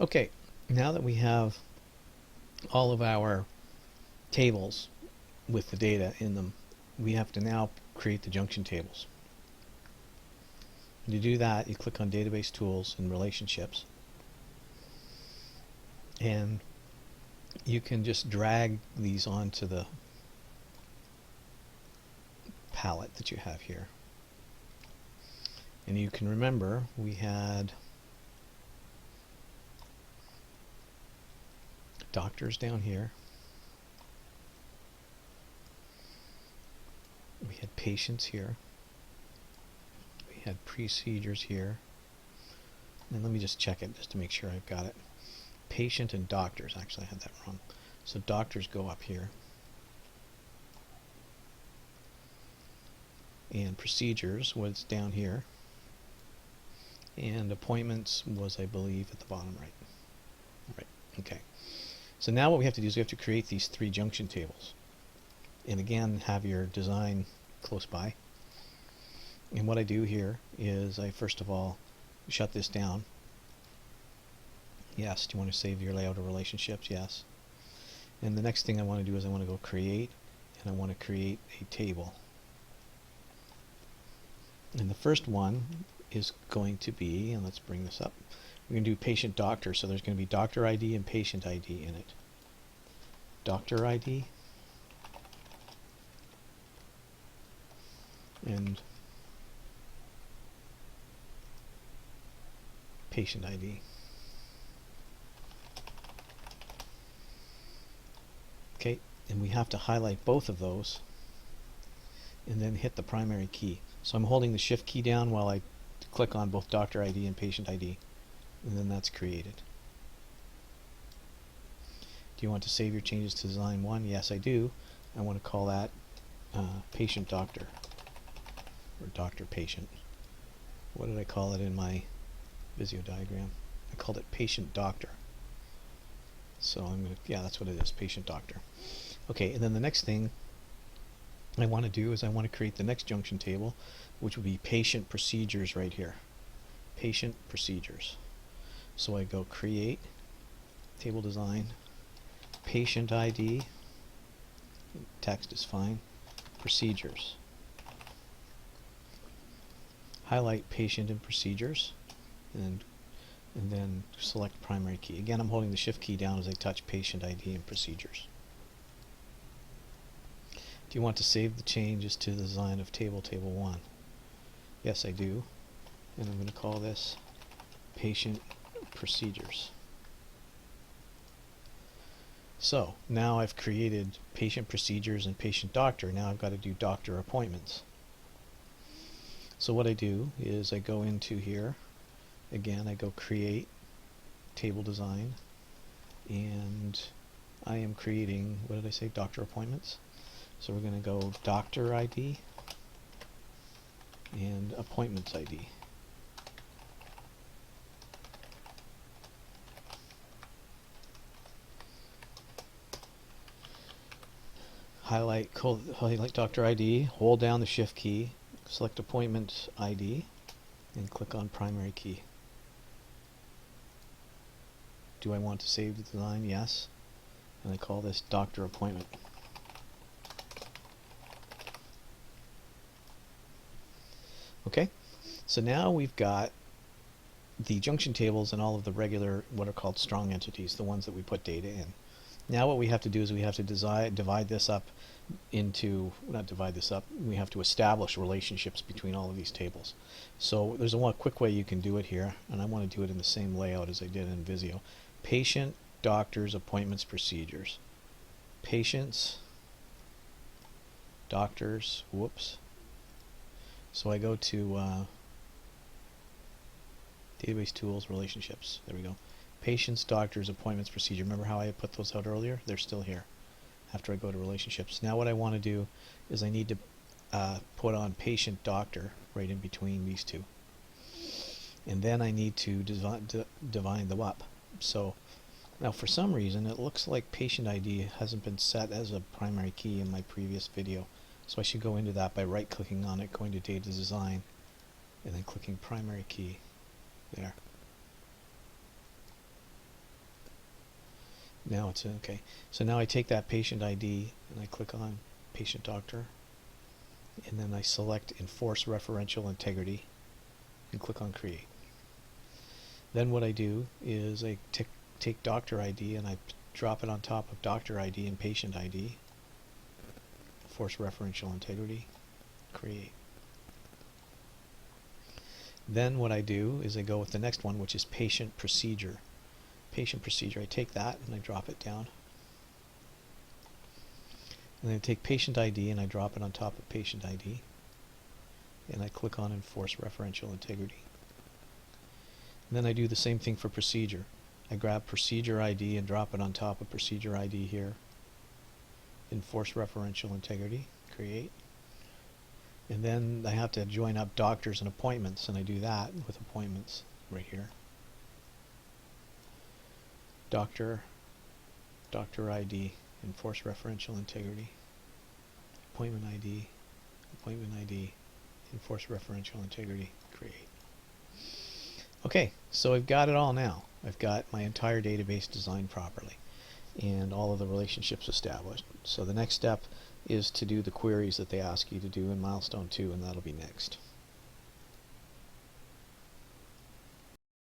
Okay, now that we have all of our tables with the data in them, we have to now create the junction tables. To do that, you click on Database Tools and Relationships, and you can just drag these onto the palette that you have here. And you can remember we had doctors down here. We had patients here. We had procedures here. And let me just check it just to make sure I've got it. Patient and doctors. Actually, I had that wrong. So doctors go up here. And procedures was down here. And appointments was, I believe, at the bottom right. Right. Okay. So now what we have to do is we have to create these 3 junction tables. And again, have your design close by. And what I do here is I first of all shut this down. Yes. Do you want to save your layout of relationships? Yes. And the next thing I want to do is I want to go create, and I want to create a table. And the first one is going to be, and let's bring this up, we're going to do patient doctor, so there's going to be doctor ID and patient ID in it. Doctor ID and patient ID. Okay, and we have to highlight both of those and then hit the primary key. So I'm holding the shift key down while I click on both doctor ID and patient ID, and then that's created. Do you want to save your changes to design 1? Yes, I do. I want to call that patient doctor, or doctor patient. What did I call it in my Visio diagram? I called it patient doctor. So I'm going to, yeah, that's what it is, patient doctor. Okay, and then the next thing I want to do is I want to create the next junction table, which would be patient procedures right here. Patient procedures. So I go create, table design, patient ID, text is fine, procedures. Highlight patient and procedures, and then select primary key. Again, I'm holding the shift key down as I touch patient ID and procedures. Do you want to save the changes to the design of table 1? Yes, I do. And I'm going to call this patient procedures. So now I've created patient procedures and patient doctor. Now I've got to do doctor appointments. So what I do is I go into here. Again, I go create table design, and I am creating, what did I say, doctor appointments. So we're going to go doctor ID and appointments ID. Highlight doctor ID, hold down the shift key, select appointment ID, and click on primary key. Do I want to save the design? Yes. And I call this doctor appointment. Okay, so now we've got the junction tables and all of the regular, what are called strong entities, the ones that we put data in. Now what we have to do is we have to divide this up into, not divide this up, we have to establish relationships between all of these tables. So there's a quick way you can do it here, and I want to do it in the same layout as I did in Visio. Patient, doctors, appointments, procedures. Patients, doctors, whoops. So I go to Database Tools, Relationships. There we go. Patients, doctors, appointments, procedure. Remember how I put those out earlier? They're still here after I go to Relationships. Now what I want to do is I need to put on patient, doctor right in between these two. And then I need to divide them up. So now for some reason it looks like patient ID hasn't been set as a primary key in my previous video. So I should go into that by right clicking on it, going to data design, and then clicking primary key there. Now it's okay. So now I take that patient ID and I click on patient doctor, and then I select enforce referential integrity and click on create. Then what I do is I take doctor ID and I drop it on top of doctor ID and patient ID, enforce referential integrity, create. Then what I do is I go with the next one, which is patient procedure. Patient procedure, I take that and I drop it down. And then I take patient ID and I drop it on top of patient ID. And I click on enforce referential integrity. And then I do the same thing for procedure. I grab procedure ID and drop it on top of procedure ID here. Enforce referential integrity, create. And then I have to join up doctors and appointments, and I do that with appointments right here. Doctor ID, enforce referential integrity. Appointment ID, enforce referential integrity, create. Okay, so I've got it all now. I've got my entire database designed properly and all of the relationships established. So the next step is to do the queries that they ask you to do in milestone 2, and that'll be next.